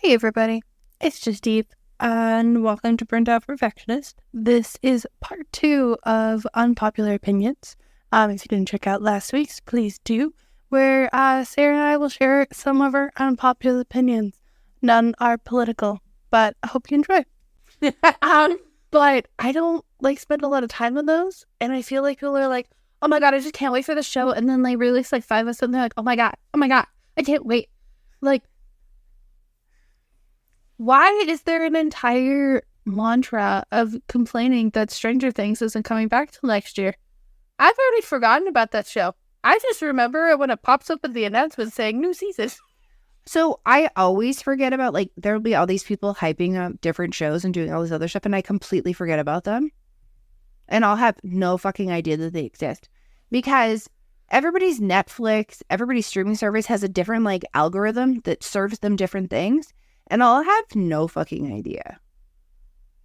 Hey everybody, it's just Eve, and welcome to Burnt Out Perfectionist. This is part 2 of Unpopular Opinions. If you didn't check out last week's, please do, where Sarah and I will share some of our unpopular opinions. None are political, but I hope you enjoy. But I don't spend a lot of time on those, and I feel like people are like, oh my god, I just can't wait for the show, and then they release 5 of them, they're like, oh my god, I can't wait. Why is there an entire mantra of complaining that Stranger Things isn't coming back till next year? I've already forgotten about that show. I just remember it when it pops up in the announcement saying new season. So I always forget about, there'll be all these people hyping up different shows and doing all this other stuff, and I completely forget about them. And I'll have no fucking idea that they exist. Because everybody's Netflix, everybody's streaming service has a different, algorithm that serves them different things. And I'll have no fucking idea.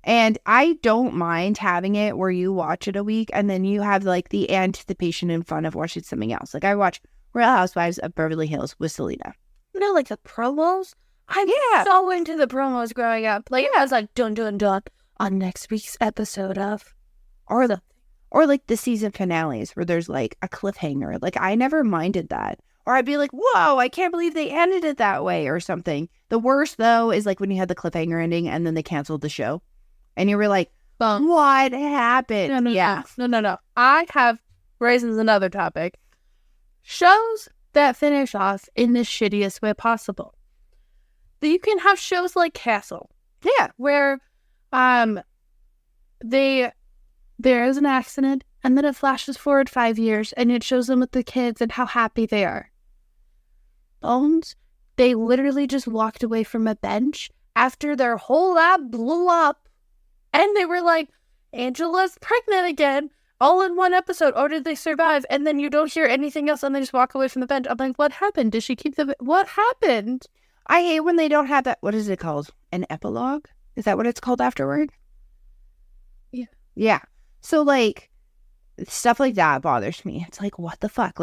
And I don't mind having it where you watch it a week and then you have the anticipation and fun of watching something else. I watch Real Housewives of Beverly Hills with Selena. The promos? I'm so into the promos growing up. It was dun dun dun on next week's episode of. Or the season finales where there's a cliffhanger. I never minded that. Or I'd be like, whoa, I can't believe they ended it that way or something. The worst, though, is when you had the cliffhanger ending and then they canceled the show. And you were like, what happened? No. I have raises another topic. Shows that finish off in the shittiest way possible. You can have shows like Castle. Yeah. Where there is an accident and then it flashes forward 5 years and it shows them with the kids and how happy they are. Bones, they literally just walked away from a bench after their whole lab blew up. And they were like, Angela's pregnant again, all in one episode. Or did they survive? And then you don't hear anything else and they just walk away from the bench. I'm like, what happened? Did she keep what happened? I hate when they don't have that. What is it called? An epilogue? Is that what it's called afterward? Yeah. Yeah. So, stuff like that bothers me. It's what the fuck?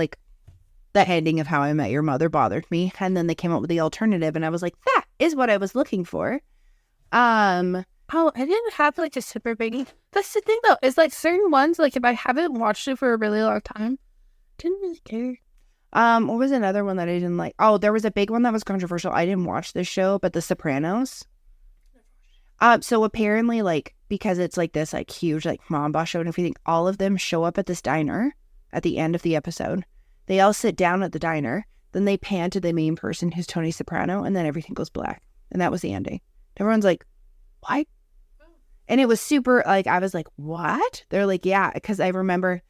The ending of How I Met Your Mother bothered me. And then they came up with the alternative. And I was like, that is what I was looking for. Oh, I didn't have a super biggie. That's the thing though, is certain ones, if I haven't watched it for a really long time, didn't really care. What was another one that I didn't like? Oh, there was a big one that was controversial. I didn't watch this show, but The Sopranos. So apparently, because it's this huge mom boss show and everything, all of them show up at this diner at the end of the episode. They all sit down at the diner. Then they pan to the main person, who's Tony Soprano, and then everything goes black. And that was the ending. Everyone's like, what? And it was super, I was like, what? They're like, yeah, because I remember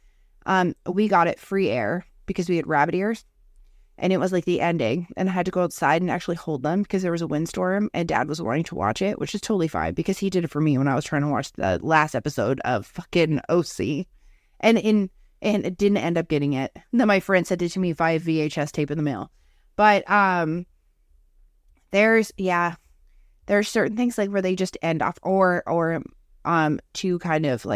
we got it free air because we had rabbit ears. And it was the ending. And I had to go outside and actually hold them because there was a windstorm and Dad was wanting to watch it, which is totally fine because he did it for me when I was trying to watch the last episode of fucking OC. And it didn't end up getting it. Then my friend sent it to me via VHS tape in the mail. But there's certain things where they just end off or to kind of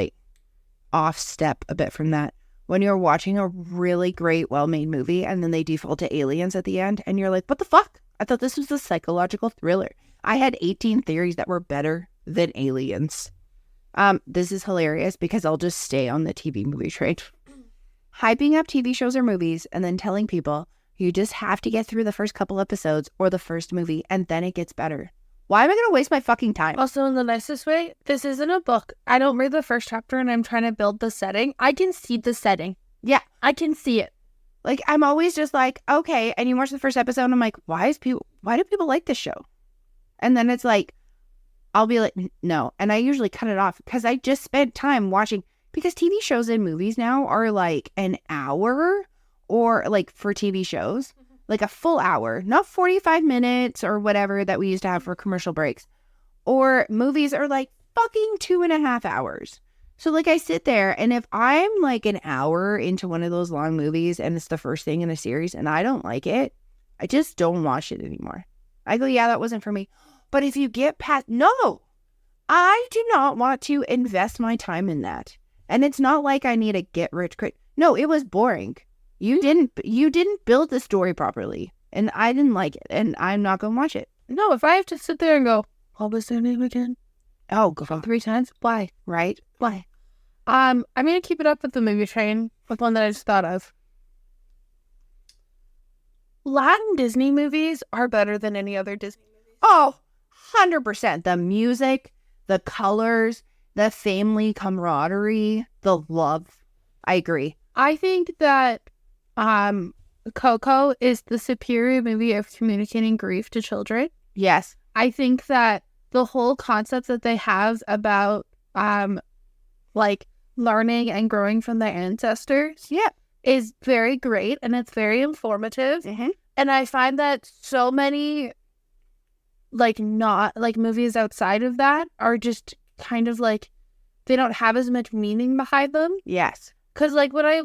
off step a bit from that. When you're watching a really great, well-made movie and then they default to aliens at the end and you're like, what the fuck? I thought this was a psychological thriller. I had 18 theories that were better than aliens. This is hilarious because I'll just stay on the TV movie train. Hyping up TV shows or movies and then telling people you just have to get through the first couple episodes or the first movie and then it gets better. Why am I going to waste my fucking time? Also, in the nicest way, this isn't a book. I don't read the first chapter and I'm trying to build the setting. I can see the setting. Yeah. I can see it. I'm always just okay. And you watch the first episode and I'm like, why do people like this show? And then it's I'll be like, no. And I usually cut it off because I just spent time watching, because TV shows and movies now are an hour or for TV shows. A full hour, not 45 minutes or whatever that we used to have for commercial breaks. Or movies are fucking 2.5 hours. So I sit there and if I'm an hour into one of those long movies and it's the first thing in a series and I don't like it, I just don't watch it anymore. I go, yeah, that wasn't for me. But if you get past, no, I do not want to invest my time in that. And it's not I need a get rich quick. No, it was boring. You didn't build the story properly, and I didn't like it, and I'm not going to watch it. No, if I have to sit there and go, what was their name again? Oh, go 3 times? Why? right. Why? I'm gonna keep it up with the movie train with one that I just thought of. Latin Disney movies are better than any other Disney movies. Oh, 100%. The music, the colors, the family camaraderie, the love. I agree. I think that Coco is the superior movie of communicating grief to children. Yes. I think that the whole concept that they have about like learning and growing from their ancestors is very great, and it's very informative. Mm-hmm. And I find that so many like not like movies outside of that are just kind of like they don't have as much meaning behind them. Yes. Because like when I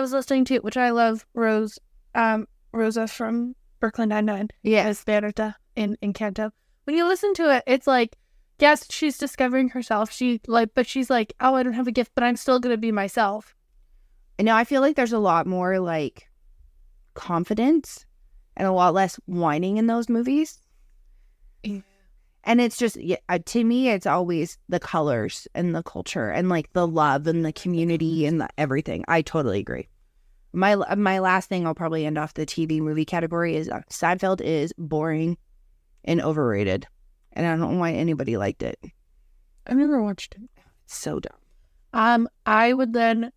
was listening to, which I love, Rosa from Brooklyn Nine-Nine, as Berta in Encanto. When you listen to it, it's like, yes, she's discovering herself. But she's like, oh, I don't have a gift, but I'm still gonna be myself. And now I feel like there's a lot more like confidence and a lot less whining in those movies. Yeah. And it's just, to me, it's always the colors and the culture and like the love and the community and the everything. I totally agree. My last thing I'll probably end off the TV movie category is Seinfeld is boring and overrated. And I don't know why anybody liked it. I've never watched it. It's so dumb. I would then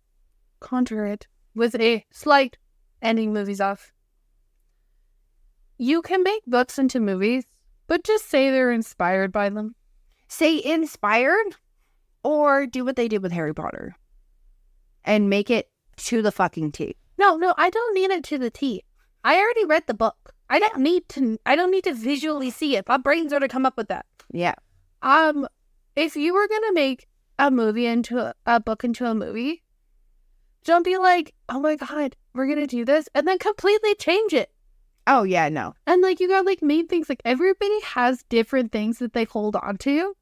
counter it with a slight ending movies off. You can make books into movies, but just say they're inspired by them. Say inspired, or do what they did with Harry Potter and make it to the fucking T. No, I don't need it to the T. I already read the book. I don't need to visually see it. My brain's already come up with that. Yeah. If you were gonna make a movie into a book into a movie, don't be like, oh my god, we're gonna do this, and then completely change it. Oh yeah, no. And like you got like main things, like everybody has different things that they hold on to.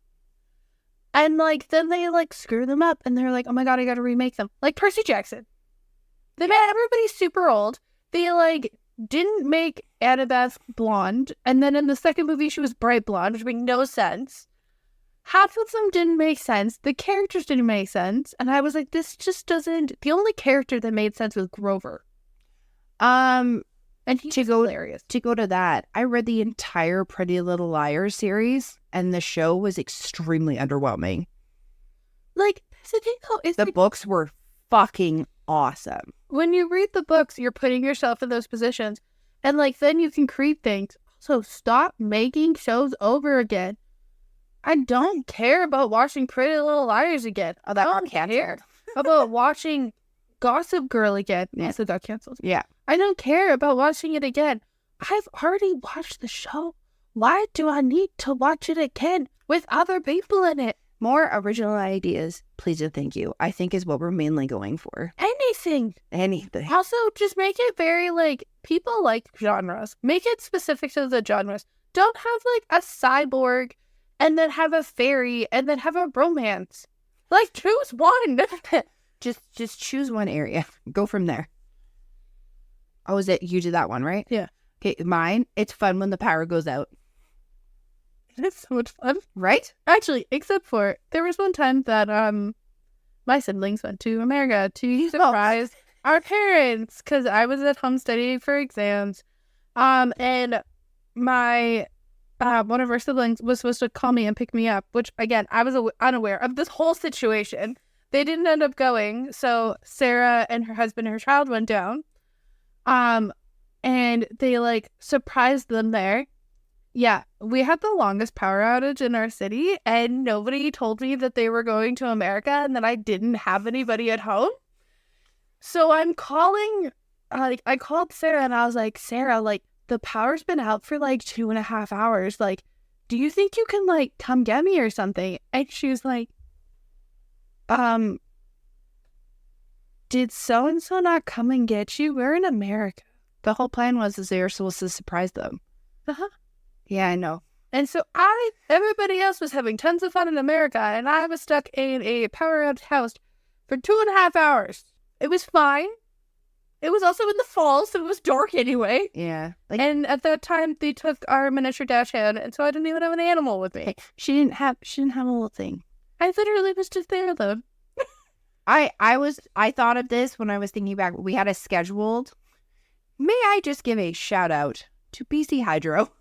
And like then they like screw them up and they're like, oh my god, I gotta remake them. Like Percy Jackson. They made everybody super old. They like didn't make Annabeth blonde, and then in the second movie she was bright blonde, which made no sense. Half of them didn't make sense. The characters didn't make sense. And I was like, this just doesn't... The only character that made sense was Grover. And he's hilarious. To go to that, I read the entire Pretty Little Liars series, and the show was extremely underwhelming. Like, the thing though is... The books were fucking awesome. When you read the books, you're putting yourself in those positions. And, like, then you can create things. So stop making shows over again. I don't care about watching Pretty Little Liars again. Oh, that got canceled. About watching Gossip Girl again. Yes, it got canceled. Yeah. I don't care about watching it again. I've already watched the show. Why do I need to watch it again with other people in it? More original ideas, please and thank you, I think is what we're mainly going for. Anything. Also, just make it very, like, people like genres. Make it specific to the genres. Don't have, like, a cyborg and then have a fairy and then have a romance. Like, choose one. Just choose one area. Go from there. Oh, is it? You did that one, right? Yeah. Okay, mine, it's fun when the power goes out. It's so much fun. Right? Actually, except for, there was one time that my siblings went to America to surprise our parents because I was at home studying for exams. And my one of our siblings was supposed to call me and pick me up, which, again, I was unaware of this whole situation. They didn't end up going, so Sarah and her husband and her child went down. And they, like, surprised them there. Yeah, we had the longest power outage in our city, and nobody told me that they were going to America and that I didn't have anybody at home. So I'm calling, I called Sarah and I was like, Sarah, like, the power's been out for like 2.5 hours. Like, do you think you can, like, come get me or something? And she was like, did so-and-so not come and get you? We're in America. The whole plan was they were supposed to surprise them. Uh-huh. Yeah, I know. And so everybody else was having tons of fun in America, and I was stuck in a power outage house for 2.5 hours. It was fine. It was also in the fall, so it was dark anyway. Yeah. And at that time, they took our miniature dash hand, and so I didn't even have an animal with me. She didn't have a little thing. I literally was just there, though. I thought of this when I was thinking back. We had a scheduled. May I just give a shout out to BC Hydro?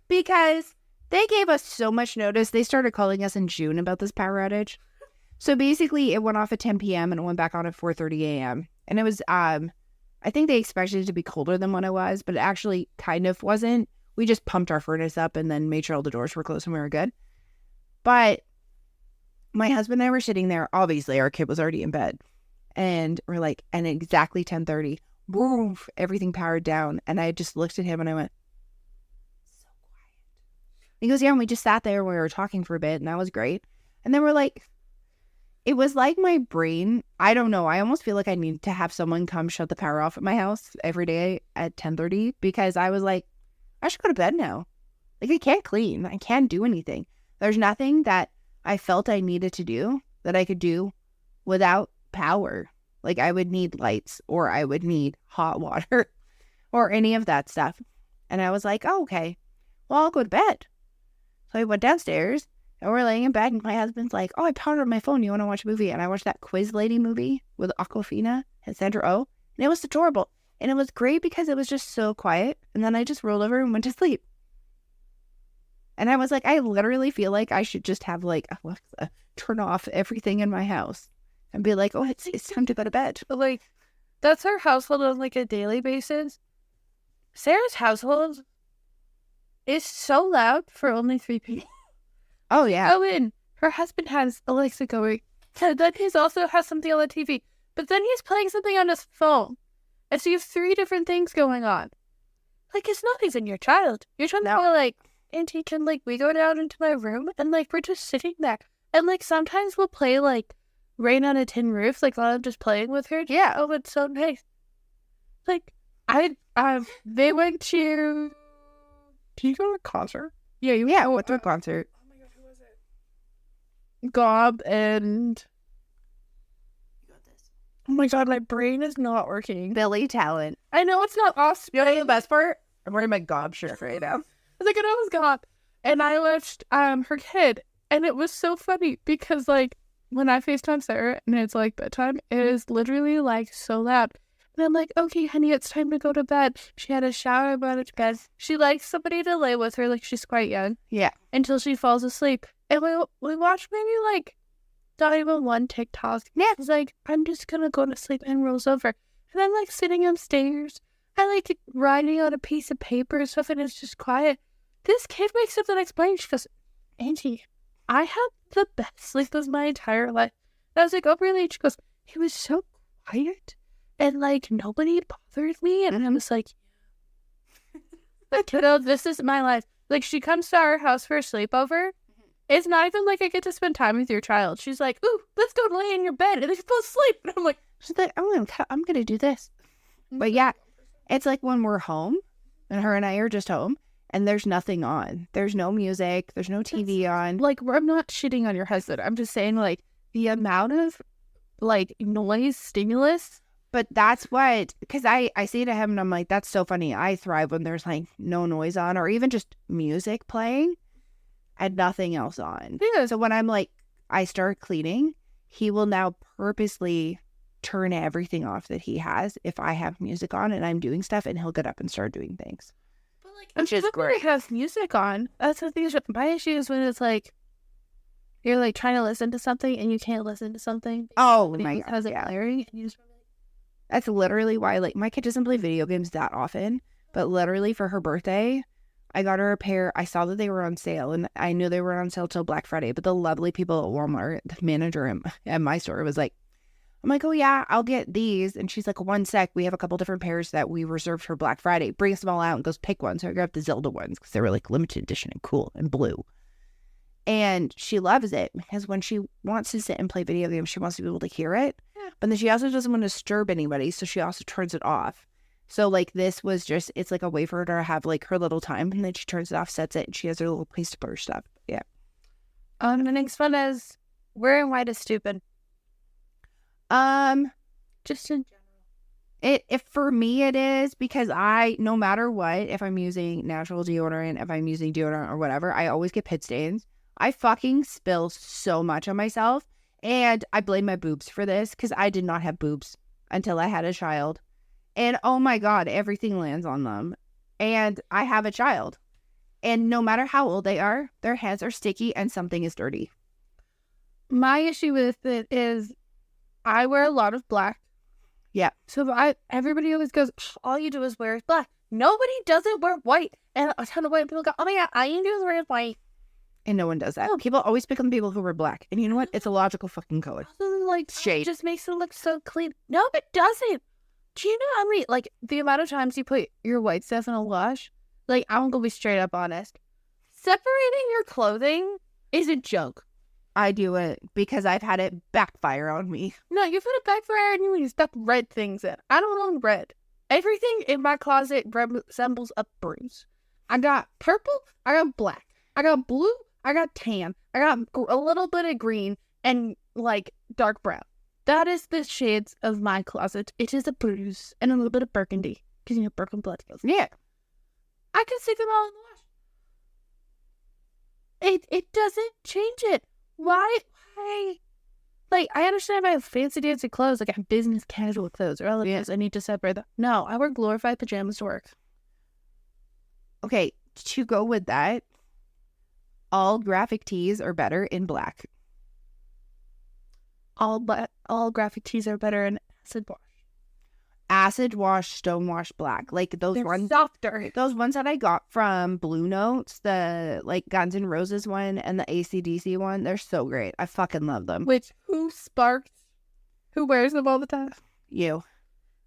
Because they gave us so much notice. They started calling us in June about this power outage. So basically, it went off at 10 p.m. and it went back on at 4:30 a.m. And it was, I think they expected it to be colder than what it was, but it actually kind of wasn't. We just pumped our furnace up and then made sure all the doors were closed and we were good. But my husband and I were sitting there. Obviously, our kid was already in bed. And we're like, and at exactly 10:30, boom, everything powered down. And I just looked at him and I went, so quiet. He goes, yeah, and we just sat there and we were talking for a bit and that was great. And then we're like, it was like my brain, I don't know, I almost feel like I need to have someone come shut the power off at my house every day at 10:30 because I was like, I should go to bed now. Like, I can't clean. I can't do anything. There's nothing that I felt I needed to do that I could do without power. Like, I would need lights or I would need hot water or any of that stuff. And I was like, oh, okay, well, I'll go to bed. So I went downstairs. And we're laying in bed, and my husband's like, oh, I powered on my phone. You want to watch a movie? And I watched that Quiz Lady movie with Aquafina and Sandra Oh. And it was adorable. And it was great because it was just so quiet. And then I just rolled over and went to sleep. And I was like, I literally feel like I should just have, like, Alexa turn off everything in my house and be like, oh, it's time to go to bed. Like, that's our household on, like, a daily basis. Sarah's household is so loud for only 3 people. Oh, yeah. Oh, and her husband has Alexa going. And then he also has something on the TV. But then he's playing something on his phone. And so you have 3 different things going on. Like, it's not even your child. You're trying to go, like, Auntie, can, like, we go down into my room? And, like, we're just sitting there. And, like, sometimes we'll play, like, Rain on a Tin Roof. Like, while I'm just playing with her. Yeah, oh, it's so nice. Like, they went to... Did you go to a concert? Yeah, I went to a concert. Gob and oh my god, my brain is not working. Billy Talent. I know it's not awesome. You know the best part? I'm wearing my Gob shirt right now. I was like, I know it was Gob. And I watched her kid. And it was so funny because like when I FaceTime Sarah and it's like bedtime, it is literally like so loud. And I'm like, okay, honey, it's time to go to bed. She had a shower, went to bed. She likes somebody to lay with her, like she's quite young. Yeah. Until she falls asleep. And we watched maybe like not even one TikTok. Yeah, it's like, I'm just gonna go to sleep and rolls over. And I'm like sitting upstairs. I like writing on a piece of paper and stuff, and it's just quiet. This kid wakes up the next morning. She goes, Auntie, I had the best sleep of my entire life. And I was like, oh, really? And she goes, he was so quiet. And, like, nobody bothered me. And I was like, kiddo, this is my life. Like, she comes to our house for a sleepover. It's not even like I get to spend time with your child. She's like, ooh, let's go lay in your bed. And then she's supposed to sleep. And I'm like, she's like, I'm going to do this. But, yeah, it's like when we're home, and her and I are just home, and there's nothing on. There's no music. There's no TV on. Like, I'm not shitting on your husband. I'm just saying, like, the amount of, like, noise, stimulus. But that's what, because I say to him, and I'm like, that's so funny. I thrive when there's, like, no noise on or even just music playing and nothing else on. Yeah. So when I'm, like, I start cleaning, he will now purposely turn everything off that he has if I have music on and I'm doing stuff, and he'll get up and start doing things. But, like, which is great. Has music on. That's the thing. My issue is when it's, like, you're, like, trying to listen to something and you can't listen to something. Oh, my God. Because it's blaring and you just... That's literally why, like, my kid doesn't play video games that often, but literally for her birthday, I got her a pair. I saw that they were on sale, and I knew they were on sale till Black Friday, but the lovely people at Walmart, the manager at my store, was like, I'm like, oh, yeah, I'll get these. And she's like, one sec. We have a couple different pairs that we reserved for Black Friday. Brings them all out and goes pick one. So I grabbed the Zelda ones because they were, like, limited edition and cool and blue. And she loves it because when she wants to sit and play video games, she wants to be able to hear it. Yeah. But then she also doesn't want to disturb anybody, so she also turns it off. So, like, this was just, it's like a way for her to have, like, her little time, and then she turns it off, sets it, and she has her little place to put her stuff. Yeah. The next one is, wearing white is stupid. Just in general. If for me it is because no matter what, if I'm using natural deodorant, if I'm using deodorant or whatever, I always get pit stains. I fucking spill so much on myself, and I blame my boobs for this because I did not have boobs until I had a child. And oh my God, everything lands on them. And I have a child. And no matter how old they are, their hands are sticky and something is dirty. My issue with it is I wear a lot of black. Yeah. So everybody always goes, all you do is wear black. Nobody doesn't wear white. And a ton of white people go, oh my God, all you do is wear white. And no one does that. People always pick on people who wear black. And you know what? It's a logical fucking color. Like, shade. It just makes it look so clean. No, it doesn't. Do you know how many, like, the amount of times you put your white stuff in a wash? Like, I'm going to be straight up honest. Separating your clothing is a joke. I do it because I've had it backfire on me. No, you've had it backfire on you when you stuck red things in. I don't own red. Everything in my closet resembles a bruise. I got purple, I got black, I got blue, I got tan, I got a little bit of green, and, like, dark brown. That is the shades of my closet. It is a bruise and a little bit of burgundy. Because, you know, burgundy blood goes. Yeah. I can stick them all in the wash. It doesn't change it. Why? Like, I understand if I have fancy dancy clothes, like I have business casual clothes, or otherwise I need to separate them. No, I wear glorified pajamas to work. Okay, to go with that, all graphic tees are better in black. All graphic tees are better in acid wash. Acid wash, stone wash black. Like those They're ones. softer. Those ones that I got from Blue Notes, the like Guns N' Roses one and the AC/DC one, they're so great. I fucking love them. Which, who wears them all the time? You.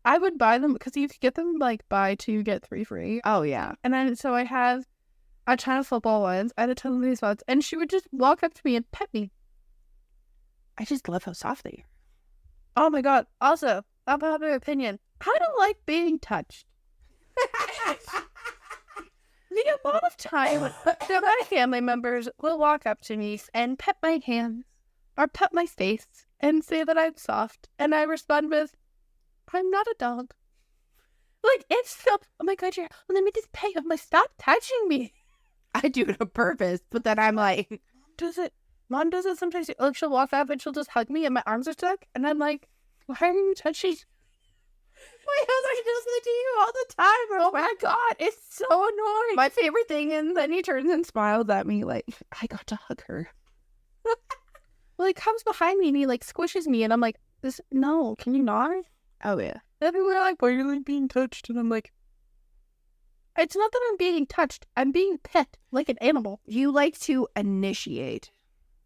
I would buy them because you could get them like buy 2, get 3 free. Oh, yeah. And so I have a ton of football ones. I had a ton of these ones. And she would just walk up to me and pet me. I just love how soft they are. Oh my God. Also, unpopular opinion. I don't like being touched. The amount of time that my family members will walk up to me and pet my hands or pet my face and say that I'm soft. And I respond with, I'm not a dog. Like, it's so, oh my God, let me just pet you. I'm like, stop touching me. I do it on purpose, but then I'm like, Mom does it sometimes. Like, she'll walk up and she'll just hug me and my arms are stuck. And I'm like, why are you touching? My husband does it to you all the time. Oh my God, it's so annoying. My favorite thing, and then he turns and smiles at me like, I got to hug her. Well, he comes behind me and he like squishes me and I'm like, no, can you not? Oh, yeah. And people are like, why are you like being touched? And I'm like, it's not that I'm being touched. I'm being pet like an animal. You like to initiate.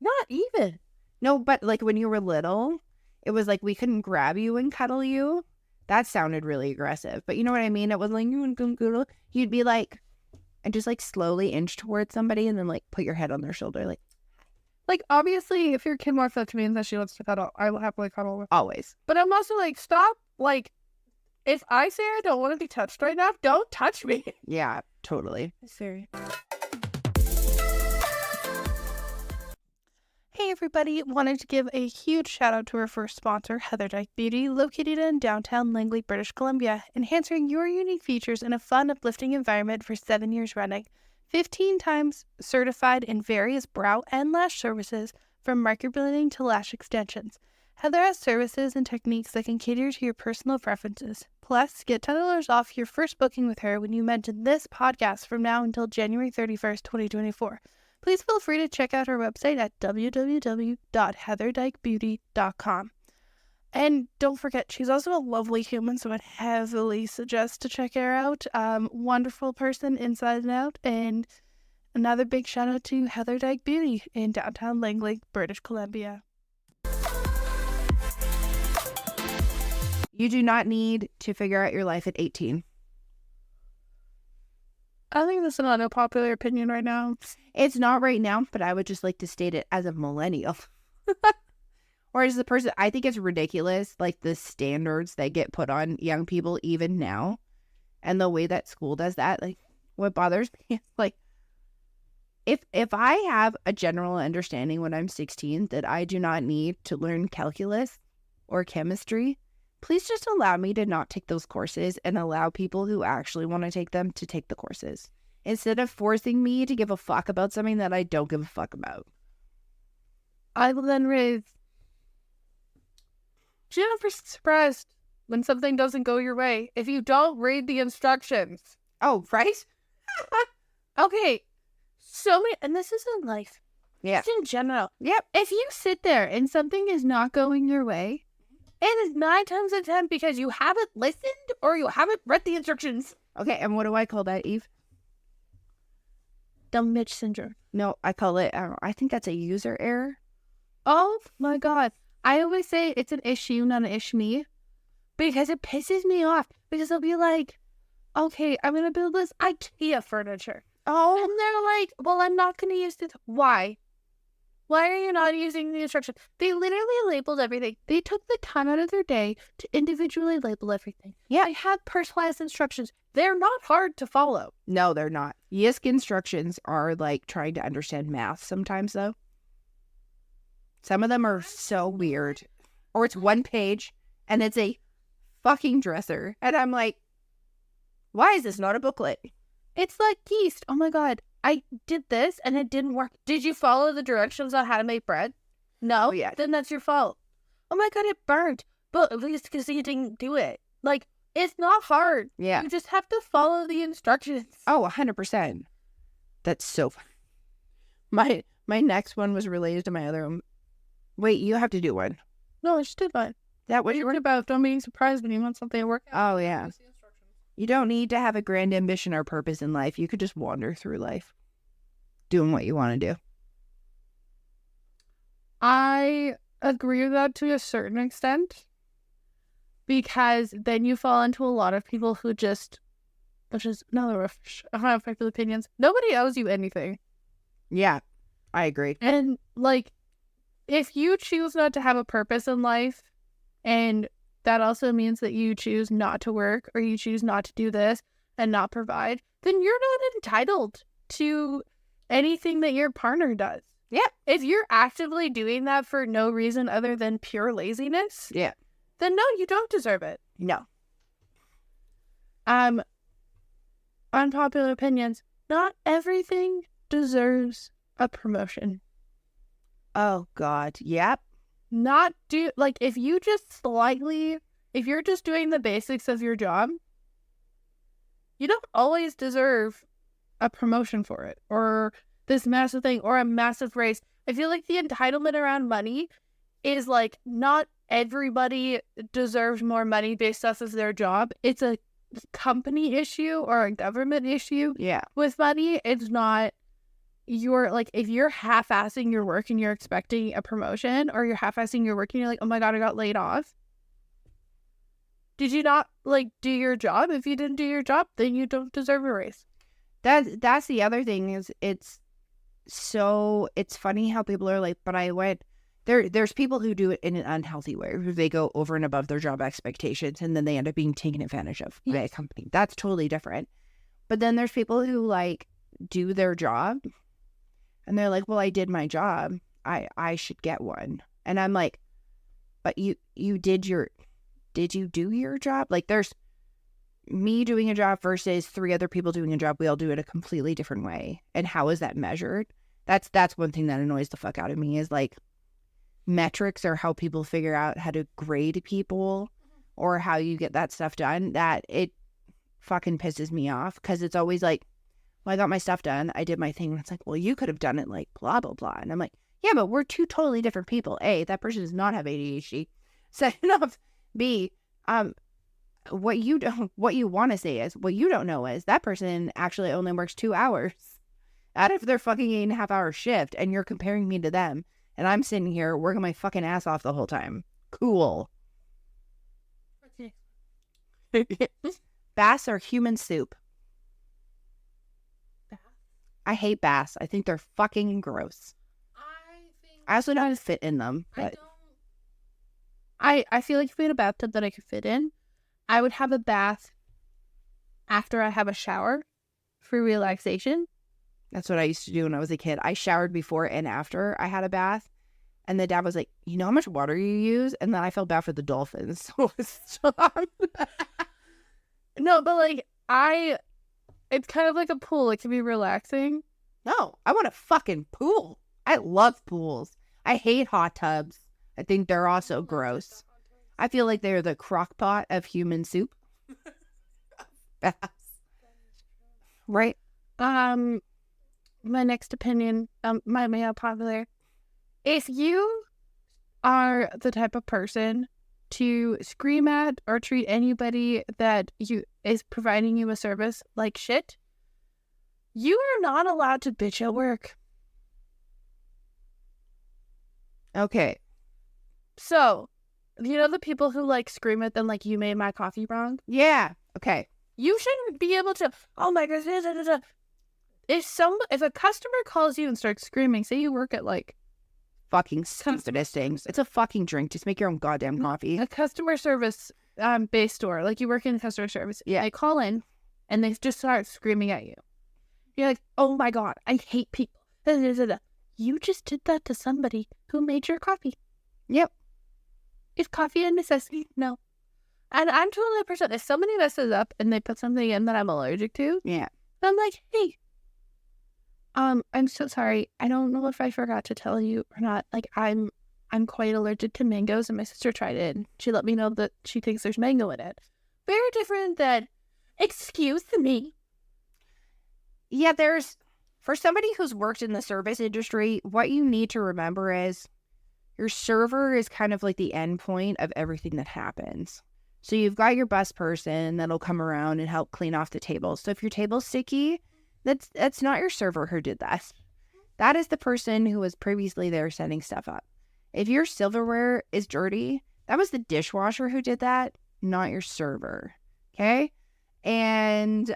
Not even. No, but like when you were little, it was like we couldn't grab you and cuddle you. That sounded really aggressive. But you know what I mean? It was like, you'd be like, and just like slowly inch towards somebody and then like put your head on their shoulder. Like obviously, if your kid walks up to me and says she wants to cuddle, I will happily cuddle with her. Always. But I'm also like, stop. Like, if I say I don't want to be touched right now, don't touch me. Yeah, totally. Serious. Hey everybody, wanted to give a huge shout out to our first sponsor, Heather Dyke Beauty, located in downtown Langley, British Columbia, enhancing your unique features in a fun, uplifting environment for 7 years running. 15 times certified in various brow and lash services, from microblading to lash extensions. Heather has services and techniques that can cater to your personal preferences. Plus, get $10 off your first booking with her when you mention this podcast from now until January 31st, 2024. Please feel free to check out her website at www.heatherdikebeauty.com. And don't forget, she's also a lovely human, so I'd heavily suggest to check her out. Wonderful person inside and out. And another big shout out to Heather Dyke Beauty in downtown Langley, British Columbia. You do not need to figure out your life at 18. I think this is not a popular opinion right now. It's not right now, but I would just like to state it as a millennial. Or as the person, I think it's ridiculous, like the standards that get put on young people even now. And the way that school does that, like what bothers me is like, if I have a general understanding when I'm 16 that I do not need to learn calculus or chemistry, please just allow me to not take those courses and allow people who actually want to take them to take the courses instead of forcing me to give a fuck about something that I don't give a fuck about. I will then raise, do you ever surprised when something doesn't go your way if you don't read the instructions? Oh, right? Okay, so many, and this is in life. Yeah. Just in general. Yep. If you sit there and something is not going your way, it is 9 times out of 10 because you haven't listened or you haven't read the instructions. Okay, and what do I call that, Eve? Dumb bitch syndrome. No, I call it, I think that's a user error. Oh my God. I always say it's an issue, not an ish me, because it pisses me off. Because they'll be like, okay, I'm going to build this IKEA furniture. Oh. And they're like, well, I'm not going to use this. Why? Why are you not using the instructions? They literally labeled everything. They took the time out of their day to individually label everything. Yeah, I have personalized instructions. They're not hard to follow. No, they're not. YISC instructions are like trying to understand math sometimes, though. Some of them are so weird. Or it's one page, and it's a fucking dresser. And I'm like, why is this not a booklet? It's like yeast. Oh my God. I did this and it didn't work. Did you follow the directions on how to make bread? No? Oh, yeah. Then that's your fault. Oh my God, it burnt. But at least because you didn't do it. Like, it's not hard. Yeah. You just have to follow the instructions. Oh, 100%. That's so fun. My next one was related to my other one. Wait, you have to do one. No, I just did mine. That what you you worried about don't being surprised when you want something to work out. Oh, yeah. You don't need to have a grand ambition or purpose in life. You could just wander through life doing what you want to do. I agree with that to a certain extent because then you fall into a lot of people who just, which is another unpopular opinions. Nobody owes you anything. Yeah, I agree. And like, if you choose not to have a purpose in life and that also means that you choose not to work or you choose not to do this and not provide, then you're not entitled to anything that your partner does. Yeah. If you're actively doing that for no reason other than pure laziness, yeah, then no, you don't deserve it. No. Unpopular opinions. Not everything deserves a promotion. Oh, God. Yep. If you're just doing the basics of your job, you don't always deserve a promotion for it or this massive thing or a massive raise. I feel like the entitlement around money is like not everybody deserves more money based off of their job. It's a company issue or a government issue. Yeah. With money, it's not if you're half-assing your work and you're expecting a promotion or you're half-assing your work and you're like, oh my God, I got laid off. Did you not do your job? If you didn't do your job, then you don't deserve a raise. That's the other thing is it's funny how people are like, but I went there's people who do it in an unhealthy way where they go over and above their job expectations and then they end up being taken advantage of by a company. That's totally different. But then there's people who do their job and they're like, well, I did my job. I should get one. And I'm like, but did you do your job? Like there's me doing a job versus 3 other people doing a job. We all do it a completely different way. And how is that measured? That's one thing that annoys the fuck out of me is metrics are how people figure out how to grade people or how you get that stuff done. That it fucking pisses me off because it's always like, well, I got my stuff done. I did my thing. And it's like, well, you could have done it blah, blah, blah. And I'm like, yeah, but we're 2 totally different people. A, that person does not have ADHD. Second off, B, what you want to say is, what you don't know is that person actually only works 2 hours out of their fucking 8.5-hour shift. And you're comparing me to them. And I'm sitting here working my fucking ass off the whole time. Cool. Baths are human soup. I hate baths. I think they're fucking gross. I also know how to fit in them. But I feel like if we had a bathtub that I could fit in, I would have a bath after I have a shower for relaxation. That's what I used to do when I was a kid. I showered before and after I had a bath. And the dad was like, you know how much water you use? And then I felt bad for the dolphins. So stop. No, but like it's kind of like a pool. It can be relaxing. No, I want a fucking pool. I love pools. I hate hot tubs. I think they're also gross. I feel like they're the crock pot of human soup. Right? My next opinion, my unpopular. If you are the type of person to scream at or treat anybody that is providing you a service like shit, you are not allowed to bitch at work. Okay. So, you know the people who like scream at them like you made my coffee wrong? Yeah. Okay. You shouldn't be able to, oh my gosh, da, da, da. If a customer calls you and starts screaming, say you work at like fucking stupidest things. It's a fucking drink. Just make your own goddamn coffee. A customer service based store, like you work in customer service. Yeah. They call in and they just start screaming at you. You're like, oh my God, I hate people. Da, da, da, da. You just did that to somebody who made your coffee. Yep. Is coffee a necessity? No. And I'm totally a person. If somebody messes up and they put something in that I'm allergic to, yeah, I'm like, hey, I'm so sorry. I don't know if I forgot to tell you or not. Like, I'm quite allergic to mangoes, and my sister tried it, and she let me know that she thinks there's mango in it. Very different than, excuse me. Yeah, for somebody who's worked in the service industry, what you need to remember is your server is kind of like the end point of everything that happens. So you've got your bus person that'll come around and help clean off the table. So if your table's sticky, that's not your server who did that. That is the person who was previously there setting stuff up. If your silverware is dirty, that was the dishwasher who did that, not your server. Okay? And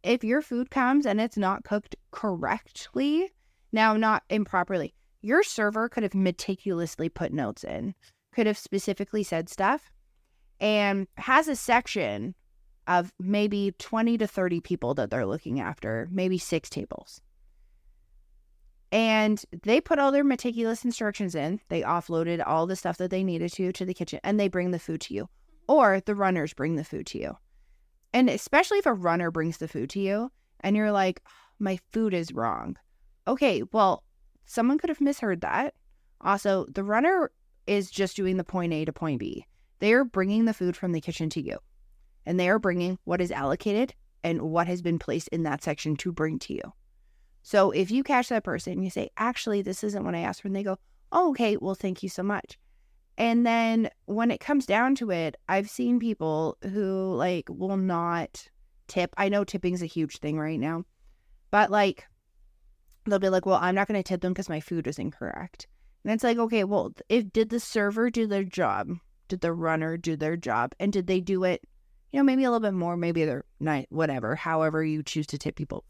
if your food comes and it's not cooked correctly, now not improperly, your server could have meticulously put notes in, could have specifically said stuff, and has a section of maybe 20 to 30 people that they're looking after, maybe 6 tables. And they put all their meticulous instructions in. They offloaded all the stuff that they needed to the kitchen, and they bring the food to you. Or the runners bring the food to you. And especially if a runner brings the food to you and you're like, my food is wrong. Okay, well, someone could have misheard that. Also, the runner is just doing the point A to point B. They are bringing the food from the kitchen to you. And they are bringing what is allocated and what has been placed in that section to bring to you. So if you catch that person and you say, actually, this isn't what I asked for, and they go, oh, okay, well, thank you so much. And then when it comes down to it, I've seen people who like will not tip. I know tipping's a huge thing right now, but like they'll be like, well, I'm not going to tip them because my food is incorrect. And it's like, okay, well, did the server do their job? Did the runner do their job? And did they do it, maybe a little bit more, maybe they're not, whatever, however you choose to tip people.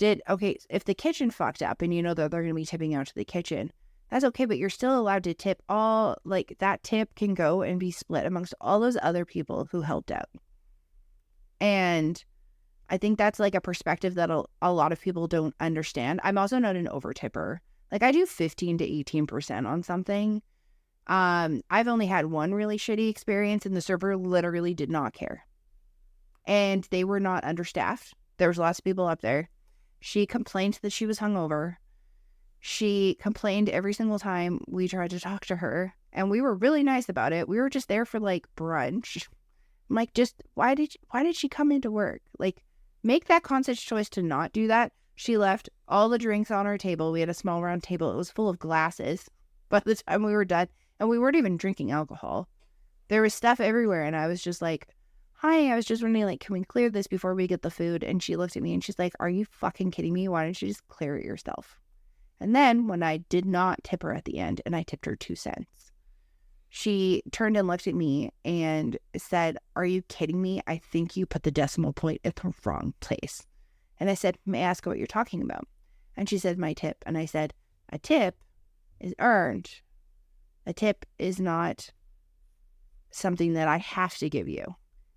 If the kitchen fucked up and you know that they're going to be tipping out to the kitchen, that's okay, but you're still allowed to tip all, like that tip can go and be split amongst all those other people who helped out. And I think that's like a perspective that a lot of people don't understand. I'm also not an over tipper. Like I do 15 to 18% on something. I've only had one really shitty experience and the server literally did not care. And they were not understaffed. There was lots of people up there. She complained that she was hungover. She complained every single time we tried to talk to her. And we were really nice about it. We were just there for like brunch. I'm like, why did she come into work? Like, make that conscious choice to not do that. She left all the drinks on our table. We had a small round table. It was full of glasses by the time we were done. And we weren't even drinking alcohol. There was stuff everywhere. And I was just like, hi, I was just wondering, like, can we clear this before we get the food? And she looked at me and she's like, are you fucking kidding me? Why don't you just clear it yourself? And then when I did not tip her at the end and I tipped her 2 cents, she turned and looked at me and said, are you kidding me? I think you put the decimal point at the wrong place. And I said, may I ask what you're talking about? And she said, my tip. And I said, a tip is earned. A tip is not something that I have to give you.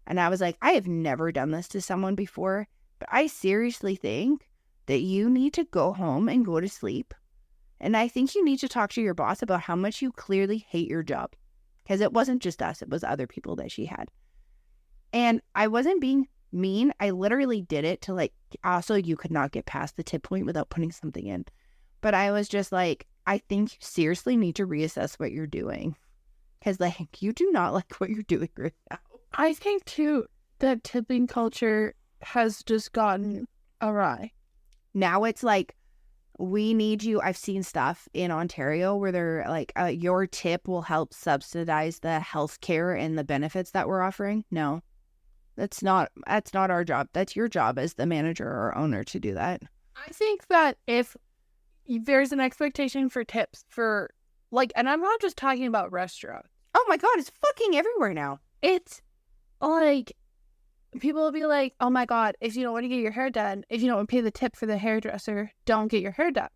And I was like, I have never done this to someone before, but I seriously think that you need to go home and go to sleep And I think you need to talk to your boss about how much you clearly hate your job. Because it wasn't just us, it was other people that she had. And I wasn't being mean. I literally did it to like, also you could not get past the tip point without putting something in. But I was just like, I think you seriously need to reassess what you're doing. Because like, you do not like what you're doing right now. I think too that tipping culture has just gotten awry. Now it's like, we need you. I've seen stuff in Ontario where they're like, your tip will help subsidize the healthcare and the benefits that we're offering. No, that's not our job. That's your job as the manager or owner to do that. I think that if there's an expectation for tips for like, and I'm not just talking about restaurants. Oh my God, it's fucking everywhere now. It's like, people will be like, oh my God, if you don't want to get your hair done, if you don't want to pay the tip for the hairdresser, don't get your hair done.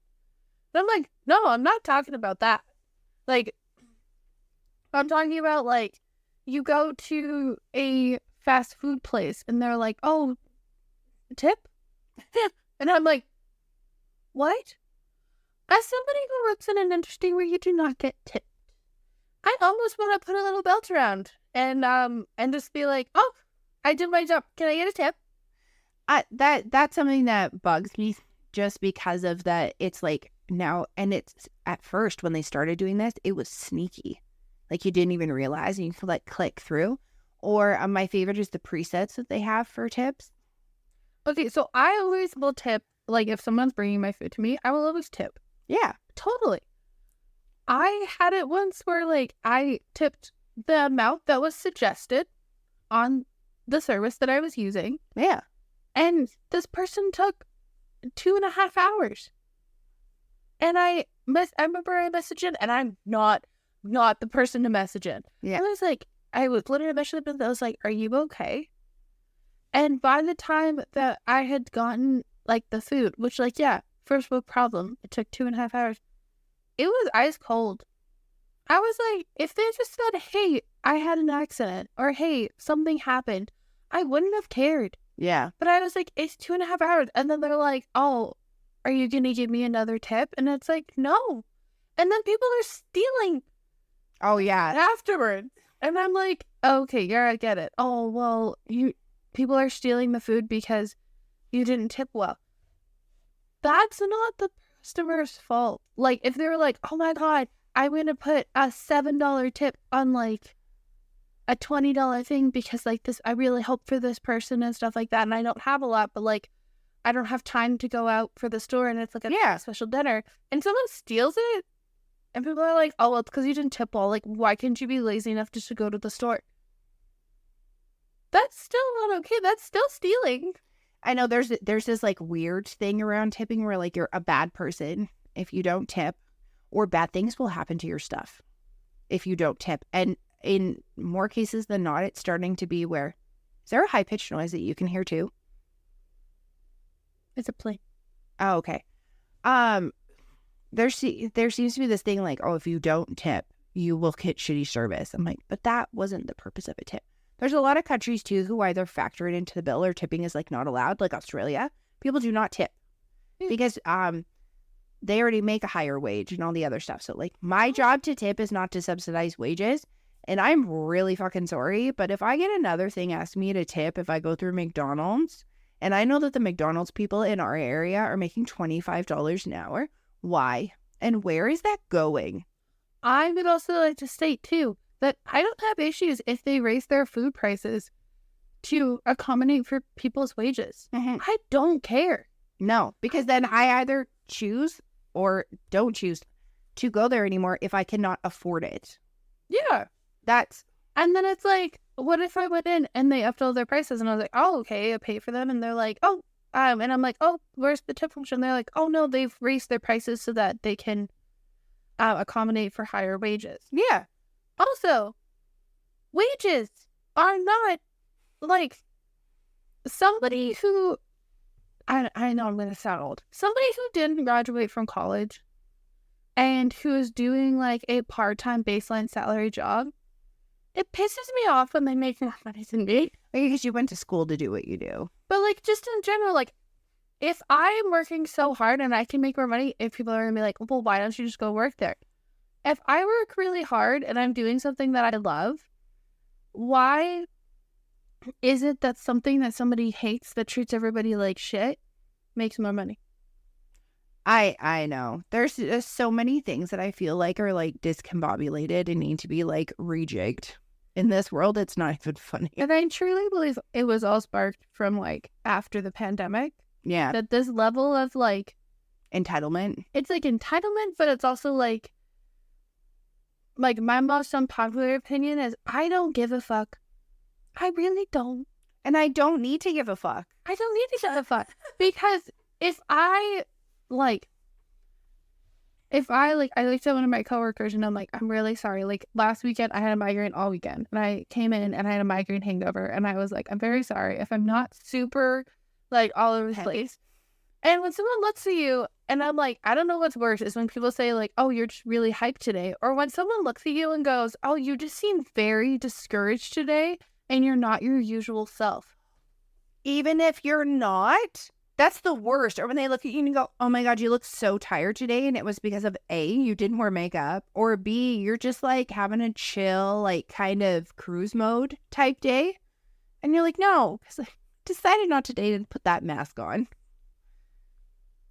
And I'm like, no, I'm not talking about that. Like, I'm talking about like, you go to a fast food place and they're like, oh, tip? And I'm like, what? As somebody who works in an industry where you do not get tipped, I almost want to put a little belt around and just be like, oh, I did my job. Can I get a tip? That's something that bugs me just because of that. It's like now, and it's at first when they started doing this, it was sneaky. Like you didn't even realize and you could like click through. Or my favorite is the presets that they have for tips. Okay, so I always will tip. Like if someone's bringing my food to me, I will always tip. Yeah, totally. I had it once where like I tipped the amount that was suggested on the service that I was using. Yeah. And this person took 2.5 hours. And I remember I messaged in, and I'm not the person to message in. Yeah. I was literally messaging them, I was like, are you okay? And by the time that I had gotten like the food, which like, yeah, first world problem, it took 2.5 hours. It was ice cold. I was like, if they just said, hey, I had an accident, or hey, something happened, I wouldn't have cared. Yeah. But I was like, it's 2.5 hours. And then they're like, oh, are you going to give me another tip? And it's like, no. And then people are stealing. Oh, yeah. Afterwards. And I'm like, okay, yeah, I get it. Oh, well, people are stealing the food because you didn't tip well. That's not the customer's fault. Like, if they were like, oh my God, I'm going to put a $7 tip on like a $20 thing because like this, I really hope for this person and stuff like that. And I don't have a lot, but like, I don't have time to go out for the store and it's like a special dinner. And someone steals it. And people are like, oh, well, it's because you didn't tip well. Like, why couldn't you be lazy enough just to go to the store? That's still not okay. That's still stealing. I know there's this like weird thing around tipping where like you're a bad person if you don't tip, or bad things will happen to your stuff if you don't tip. And in more cases than not, it's starting to be where, is there a high-pitched noise that you can hear too? It's a plane. Oh, okay. There seems to be this thing like, oh, if you don't tip, you will get shitty service. I'm like, but that wasn't the purpose of a tip. There's a lot of countries too who either factor it into the bill or tipping is like not allowed, like Australia. People do not tip because they already make a higher wage and all the other stuff. So like my job to tip is not to subsidize wages. And I'm really fucking sorry, but if I get another thing asked me to tip if I go through McDonald's, and I know that the McDonald's people in our area are making $25 an hour, why? And where is that going? I would also like to state too that I don't have issues if they raise their food prices to accommodate for people's wages. Mm-hmm. I don't care. No, because then I either choose or don't choose to go there anymore if I cannot afford it. Yeah. And then it's like, what if I went in and they upped all their prices and I was like, oh, okay, I pay for them. And they're like, oh, and I'm like, oh, where's the tip function? They're like, oh, no, they've raised their prices so that they can accommodate for higher wages. Yeah. Also, wages are not like somebody who, I know I'm going to sound old, somebody who didn't graduate from college and who is doing like a part-time baseline salary job. It pisses me off when they make more money than me. Because you went to school to do what you do. But like just in general, like if I'm working so hard and I can make more money, if people are gonna be like, well, why don't you just go work there? If I work really hard and I'm doing something that I love, why is it that something that somebody hates that treats everybody like shit makes more money? I know. There's just so many things that I feel like are like discombobulated and need to be like rejigged. In this world, it's not even funny. And I truly believe it was all sparked from like after the pandemic. Yeah. That this level of like Entitlement. It's like entitlement, but it's also like my most unpopular opinion is I don't give a fuck. I really don't. And I don't need to give a fuck. I don't need to give a fuck. Because I looked at one of my coworkers and I'm like, I'm really sorry. Like last weekend, I had a migraine all weekend and I came in and I had a migraine hangover and I was like, I'm very sorry if I'm not super like all over the place. And when someone looks at you and I'm like, I don't know what's worse is when people say like, oh, you're just really hyped today. Or when someone looks at you and goes, oh, you just seem very discouraged today and you're not your usual self. Even if you're not, that's the worst. Or when they look at you and go, oh my God, you look so tired today. And it was because of A, you didn't wear makeup. Or B, you're just like having a chill, like kind of cruise mode type day. And you're like, no, because I decided not today to put that mask on.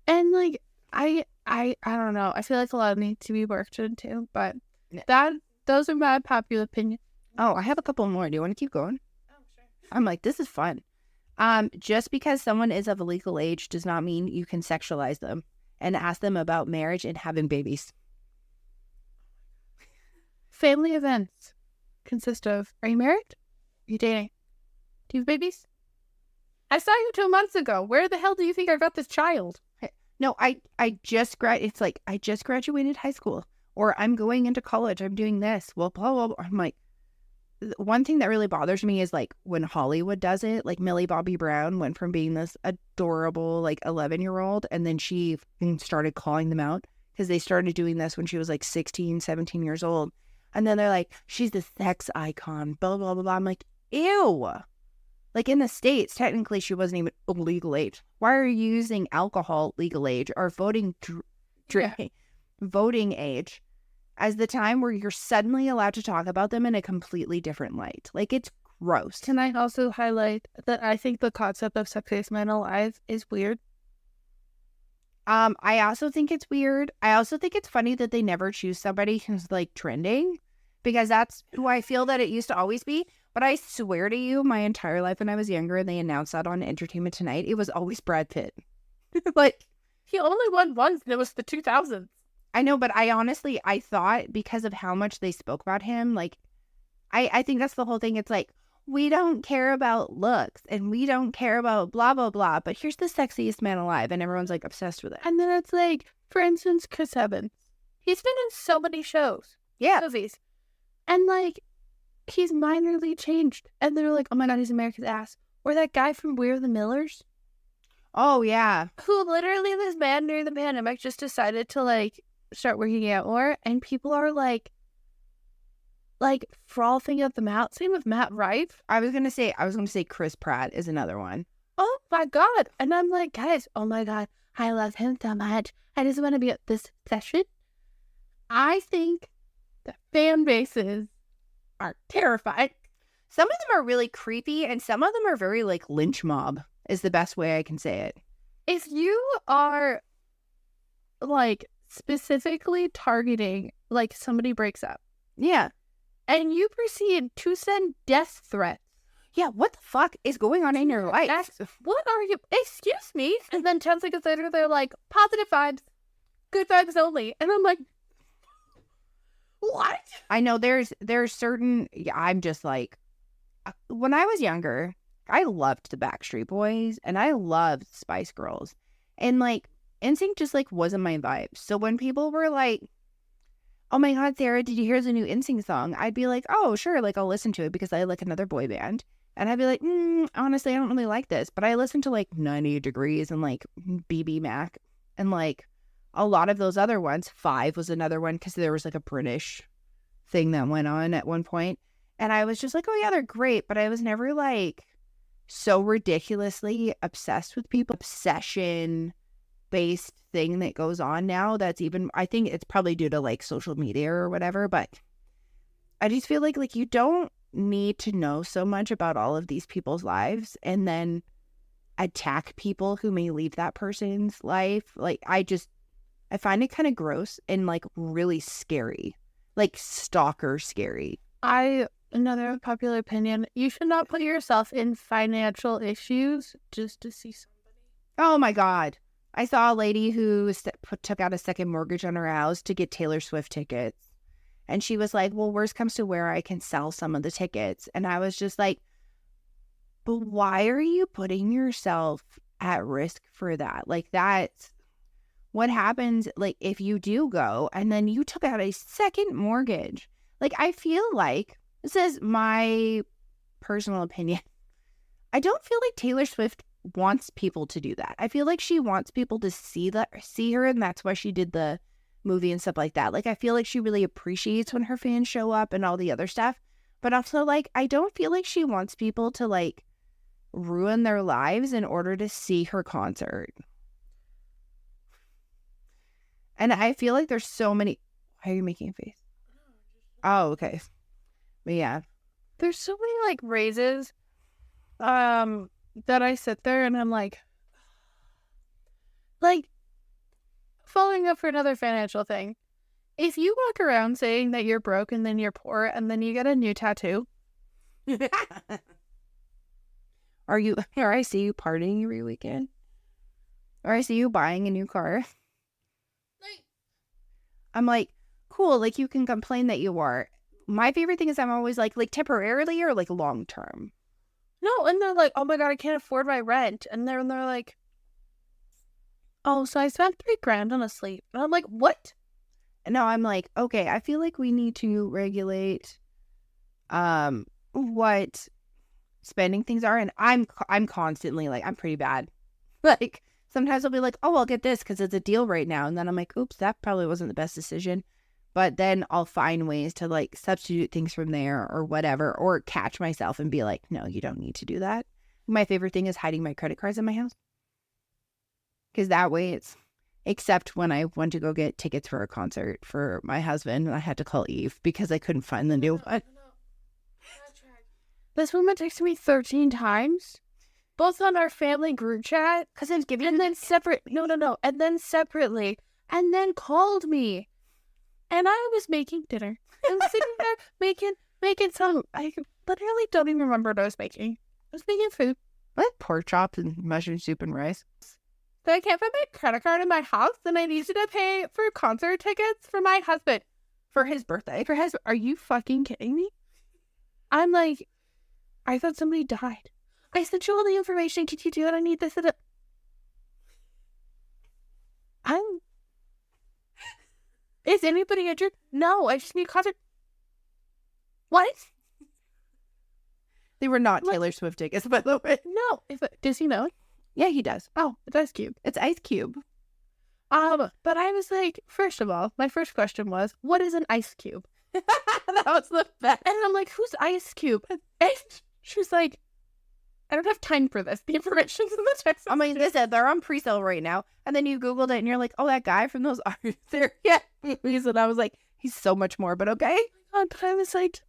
And like, I don't know. I feel like a lot needs to be worked into, but those are my popular opinions. Oh, I have a couple more. Do you want to keep going? Oh, sure. I'm like, this is fun. Just because someone is of a legal age does not mean you can sexualize them and ask them about marriage and having babies. Family events consist of, are you married? Are you dating? Do you have babies? I saw you 2 months ago. Where the hell do you think I got this child? No, I just it's like, I just graduated high school or I'm going into college. I'm doing this. Well, blah, blah, blah. I'm like, one thing that really bothers me is like when Hollywood does it, like Millie Bobby Brown went from being this adorable, like 11-year-old. And then she started calling them out because they started doing this when she was like 16, 17 years old. And then they're like, she's the sex icon, blah, blah, blah, blah. I'm like, ew. Like in the States, technically she wasn't even legal age. Why are you using alcohol legal age or voting age as the time where you're suddenly allowed to talk about them in a completely different light? Like, it's gross. Can I also highlight that I think the concept of sexiest man alive is weird? I also think it's weird. I also think it's funny that they never choose somebody who's like trending because that's who I feel that it used to always be. But I swear to you, my entire life when I was younger and they announced that on Entertainment Tonight, it was always Brad Pitt. Like, he only won once and it was the 2000s. I know, but I thought because of how much they spoke about him, like, I think that's the whole thing. It's like, we don't care about looks and we don't care about blah, blah, blah, but here's the sexiest man alive. And everyone's like obsessed with it. And then it's like, for instance, Chris Evans. He's been in so many shows. Yeah. Movies. And like, he's minorly changed. And they're like, oh my God, he's America's ass. Or that guy from We're the Millers. Oh, yeah. Who literally, this man during the pandemic just decided to like start working out more. And people are like frothing at them out. Same with Matt Rife. I was gonna say Chris Pratt is another one. Oh my God. And I'm like, guys, oh my God, I love him so much. I just want to be at this session. I think the fan bases are terrified. Some of them are really creepy and some of them are very like lynch mob is the best way I can say it. If you are like specifically targeting like somebody breaks up. Yeah. And you proceed to send death threats. Yeah, what the fuck is going on in your life? What are you? Excuse me. And then 10 seconds later, they're like, positive vibes. Good vibes only. And I'm like, what? I know there's certain, I'm just like, when I was younger, I loved the Backstreet Boys and I loved Spice Girls. And like, NSYNC just like wasn't my vibe. So when people were like, oh my God, Sarah, did you hear the new NSYNC song? I'd be like, oh, sure. Like, I'll listen to it because I like another boy band. And I'd be like, honestly, I don't really like this. But I listened to like 98 Degrees and like BB Mac and like a lot of those other ones. Five was another one because there was like a British thing that went on at one point. And I was just like, oh yeah, they're great. But I was never like so ridiculously obsessed with people, obsession based thing that goes on now that's even, I think it's probably due to like social media or whatever, but I just feel like you don't need to know so much about all of these people's lives and then attack people who may leave that person's life. Like I find it kind of gross and like really scary, like stalker scary. Another popular opinion, you should not put yourself in financial issues just to see somebody. Oh my God. I saw a lady who took out a second mortgage on her house to get Taylor Swift tickets. And she was like, well, worst comes to where I can sell some of the tickets. And I was just like, but why are you putting yourself at risk for that? Like that's what happens, like if you do go and then you took out a second mortgage. Like I feel like, this is my personal opinion, I don't feel like Taylor Swift wants people to do that. I feel like she wants people to see her, and that's why she did the movie and stuff like that. Like I feel like she really appreciates when her fans show up and all the other stuff. But also like I don't feel like she wants people to like ruin their lives in order to see her concert. And I feel like there's so many. Why are you making a face? Oh, okay. But yeah. There's so many like raises that I sit there and I'm like following up for another financial thing. If you walk around saying that you're broke and then you're poor and then you get a new tattoo. Or I see you partying every weekend. Or I see you buying a new car. I'm like, cool, like you can complain that you are. My favorite thing is I'm always like temporarily or like long term. No, and they're like, oh my God, I can't afford my rent. And they're like, oh, so I spent $3,000 on a sleep. And I'm like, what? And now I'm like, okay, I feel like we need to regulate what spending things are. And I'm constantly like, I'm pretty bad. Like sometimes I'll be like, oh, I'll get this because it's a deal right now. And then I'm like, oops, that probably wasn't the best decision. But then I'll find ways to like substitute things from there or whatever, or catch myself and be like, no, you don't need to do that. My favorite thing is hiding my credit cards in my house. Because that way it's, except when I went to go get tickets for a concert for my husband, and I had to call Eve because I couldn't find the new one. This woman texted me 13 times, both on our family group chat, because I was giving, and then and then separately, and then called me. And I was making dinner. I was sitting there making some, I literally don't even remember what I was making. I was making food. What? Pork chops and mushroom soup and rice? So I can't find my credit card in my house, and I needed to pay for concert tickets for my husband. For his birthday? Are you fucking kidding me? I'm like, I thought somebody died. I sent you all the information. Could you do it? I need this. Is anybody injured? No, I just need concert. What? They were not Taylor Swift tickets, by the way. No. Does he know? Yeah, he does. Oh, it's Ice Cube. It's Ice Cube. But I was like, first of all, my first question was, what is an ice cube? That was the best. And I'm like, who's Ice Cube? And she was like, I don't have time for this. The information's in the text. I mean, listen, they're on pre-sale right now. And then you Googled it and you're like, oh, that guy from those Are There Yet movies. And I was like, he's so much more, but okay. But I was like,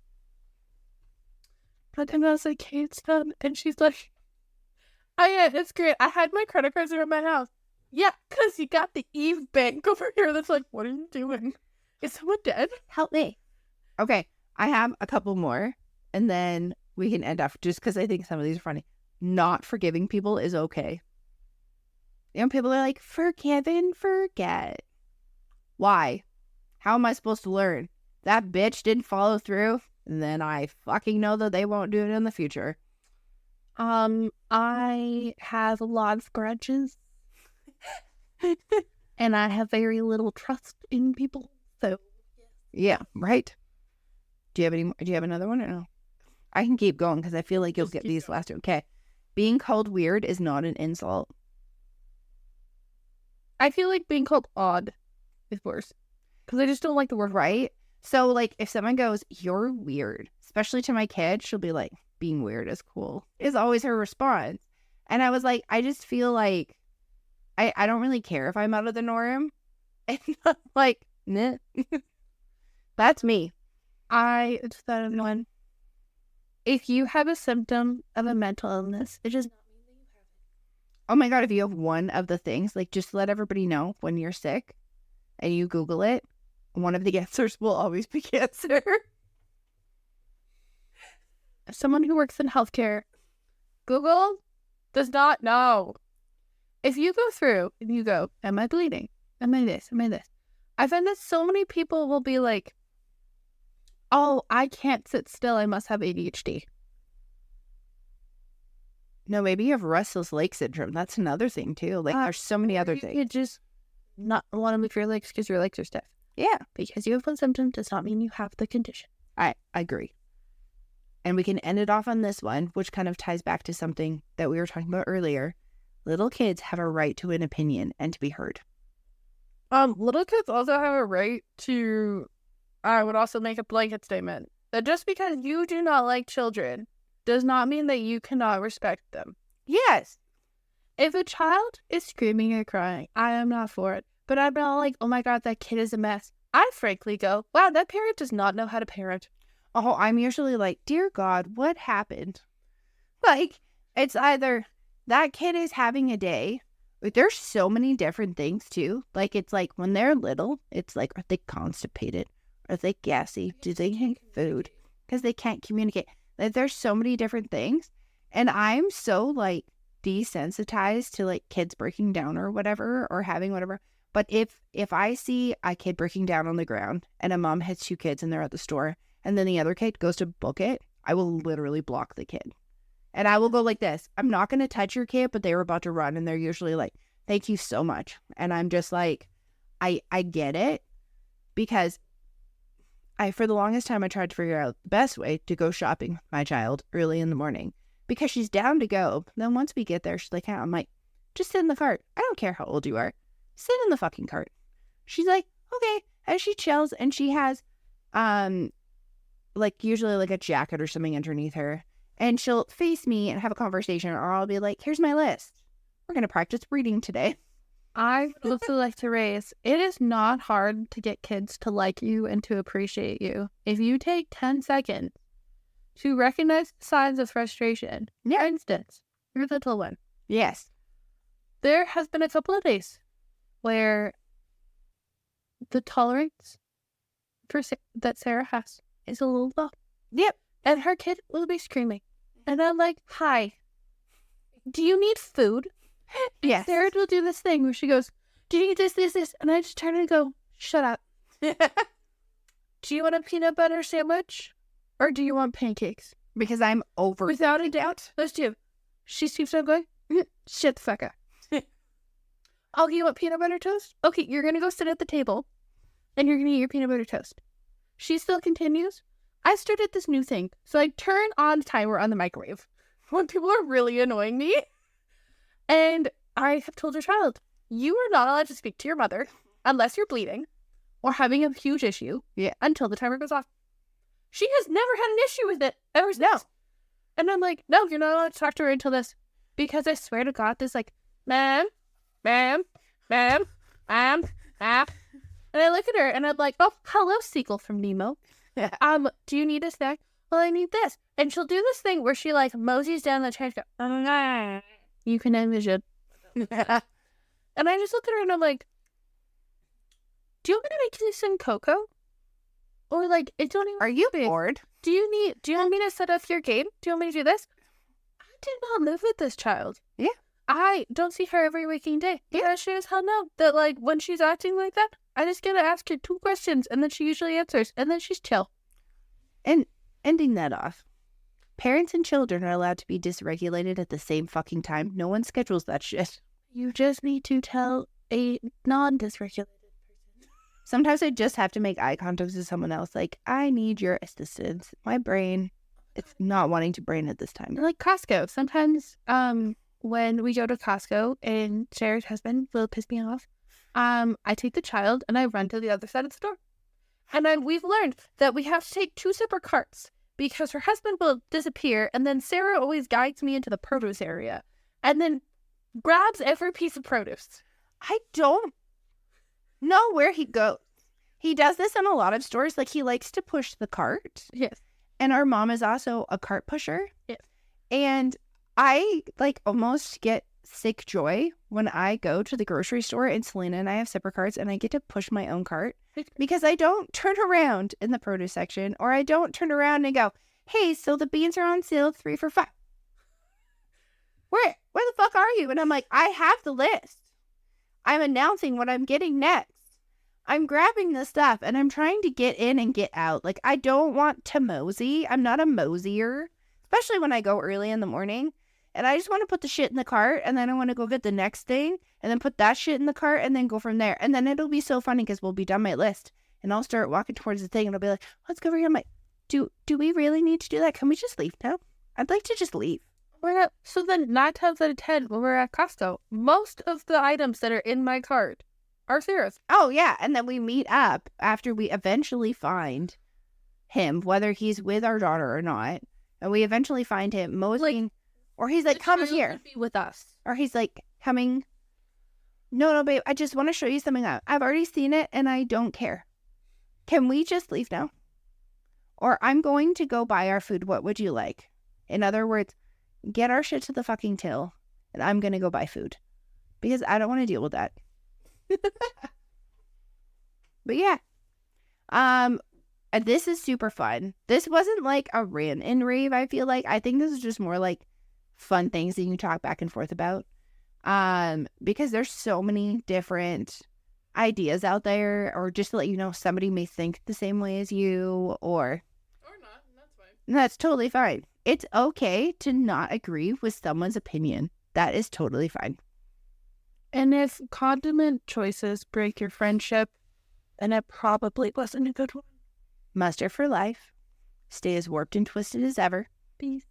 hey, it's done. And she's like, oh yeah, it's great. I had my credit cards in my house. Yeah, because you got the Eve bank over here that's like, what are you doing? Is someone dead? Help me. Okay, I have a couple more. And then we can end off just because I think some of these are funny. Not forgiving people is okay. You know, people are like, forgive and forget. Why? How am I supposed to learn? That bitch didn't follow through, and then I fucking know that they won't do it in the future. I have a lot of grudges. And I have very little trust in people. So yeah, right. Do you have another one or no? I can keep going because I feel like you'll get these last two. Okay. Being called weird is not an insult. I feel like being called odd is worse. Because I just don't like the word. Right? So, like, if someone goes, you're weird, especially to my kid, she'll be like, being weird is cool, is always her response. And I was like, I just feel like I don't really care if I'm out of the norm. And I'm like, nah. That's me. It's that one. If you have a symptom of a mental illness, it does not mean that you have it. Oh my God, if you have one of the things, like just let everybody know when you're sick and you Google it, one of the answers will always be cancer. As someone who works in healthcare, Google does not know. If you go through and you go, am I bleeding? Am I this? Am I this? I find that so many people will be like, oh, I can't sit still. I must have ADHD. No, maybe you have restless leg syndrome. That's another thing too. Like there's so many other things. You just not want to move your legs because your legs are stiff. Yeah. Because you have one symptom does not mean you have the condition. I agree. And we can end it off on this one, which kind of ties back to something that we were talking about earlier. Little kids have a right to an opinion and to be heard. Little kids also have a right to, I would also make a blanket statement, that just because you do not like children does not mean that you cannot respect them. Yes. If a child is screaming or crying, I am not for it. But I'm not like, oh my God, that kid is a mess. I frankly go, wow, that parent does not know how to parent. Oh, I'm usually like, dear God, what happened? Like, it's either that kid is having a day. There's so many different things too. Like, it's like when they're little, it's like, are they constipated? Are they gassy? Do they need food? Because they can't communicate. Like, there's so many different things. And I'm so like desensitized to like kids breaking down or whatever, or having whatever. But if I see a kid breaking down on the ground and a mom has two kids and they're at the store and then the other kid goes to book it, I will literally block the kid. And I will go like this. I'm not going to touch your kid, but they were about to run and they're usually like, thank you so much. And I'm just like, I get it, because for the longest time, I tried to figure out the best way to go shopping with my child early in the morning because she's down to go. Then once we get there, she's like, I'm like, just sit in the cart. I don't care how old you are. Sit in the fucking cart. She's like, okay. And she chills and she has, like usually like a jacket or something underneath her. And she'll face me and have a conversation, or I'll be like, here's my list. We're going to practice reading today. I would also like to raise, it is not hard to get kids to like you and to appreciate you. If you take 10 seconds to recognize the signs of frustration, for instance, your little one. Yes. There has been a couple of days where the tolerance that Sarah has is a little low. Yep. And her kid will be screaming. And I'm like, hi, do you need food? Yes. Sarah will do this thing where she goes, do you need this? And I just turn and go, shut up. Do you want a peanut butter sandwich? Or do you want pancakes? Because I'm over. Without a doubt, those two. She keeps on going, shut the fuck up. Oh, you want peanut butter toast? Okay, you're going to go sit at the table and you're going to eat your peanut butter toast. She still continues. I started this new thing. So I turn on the timer on the microwave when people are really annoying me. And I have told your child, you are not allowed to speak to your mother unless you're bleeding or having a huge issue until the timer goes off. She has never had an issue with it ever since. No. And I'm like, no, you're not allowed to talk to her until this. Because I swear to God, this like, ma'am. And I look at her and I'm like, oh, hello, Seagull from Nemo. Do you need a snack? Well, I need this. And she'll do this thing where she like moseys down the chair and goes, you can envision. And I just look at her and I'm like, do you want me to make you some cocoa? Or like, it don't even. Are you bored? Do you want me to set up your game? Do you want me to do this? I did not live with this child. Yeah. I don't see her every waking day. Yeah, she is hell no. That like when she's acting like that, I just gotta ask her 2 questions and then she usually answers and then she's chill. And ending that off, parents and children are allowed to be dysregulated at the same fucking time. No one schedules that shit. You just need to tell a non-dysregulated person. Sometimes I just have to make eye contact with someone else. Like, I need your assistance. My brain, it's not wanting to brain at this time. Like Costco. Sometimes, when we go to Costco and Sarah's husband will piss me off, I take the child and I run to the other side of the store. And then we've learned that we have to take 2 separate carts because her husband will disappear, and then Sarah always guides me into the produce area and then grabs every piece of produce. I don't know where he goes. He does this in a lot of stores. Like, he likes to push the cart. Yes. And our mom is also a cart pusher. Yes. And I, like, almost get sick joy when I go to the grocery store and Selena and I have separate carts and I get to push my own cart because I don't turn around in the produce section, or I don't turn around and go, hey, so the beans are on sale 3 for $5. Where the fuck are you? And I'm like, I have the list. I'm announcing what I'm getting next. I'm grabbing the stuff and I'm trying to get in and get out. Like, I don't want to mosey. I'm not a mosier, especially when I go early in the morning. And I just want to put the shit in the cart, and then I want to go get the next thing, and then put that shit in the cart, and then go from there. And then it'll be so funny because we'll be done my list, and I'll start walking towards the thing, and I'll be like, let's go over here. I'm like, do we really need to do that? Can we just leave now? I'd like to just leave. So then 9 times out of 10, when we're at Costco, most of the items that are in my cart are Sarah's. Oh, yeah. And then we meet up after we eventually find him, whether he's with our daughter or not. And we eventually find him moseying. Or he's like, come here. Be with us. Or he's like, coming. No, babe, I just want to show you something out. I've already seen it and I don't care. Can we just leave now? Or I'm going to go buy our food. What would you like? In other words, get our shit to the fucking till and I'm going to go buy food. Because I don't want to deal with that. But yeah. This is super fun. This wasn't like a rant and rave, I feel like. I think this is just more like fun things that you can talk back and forth about, because there's so many different ideas out there, or just to let you know, somebody may think the same way as you, or not, and that's fine. That's totally fine. It's okay to not agree with someone's opinion. That is totally fine. And if condiment choices break your friendship, then it probably wasn't a good one. Mustard for life. Stay as warped and twisted as ever. Peace.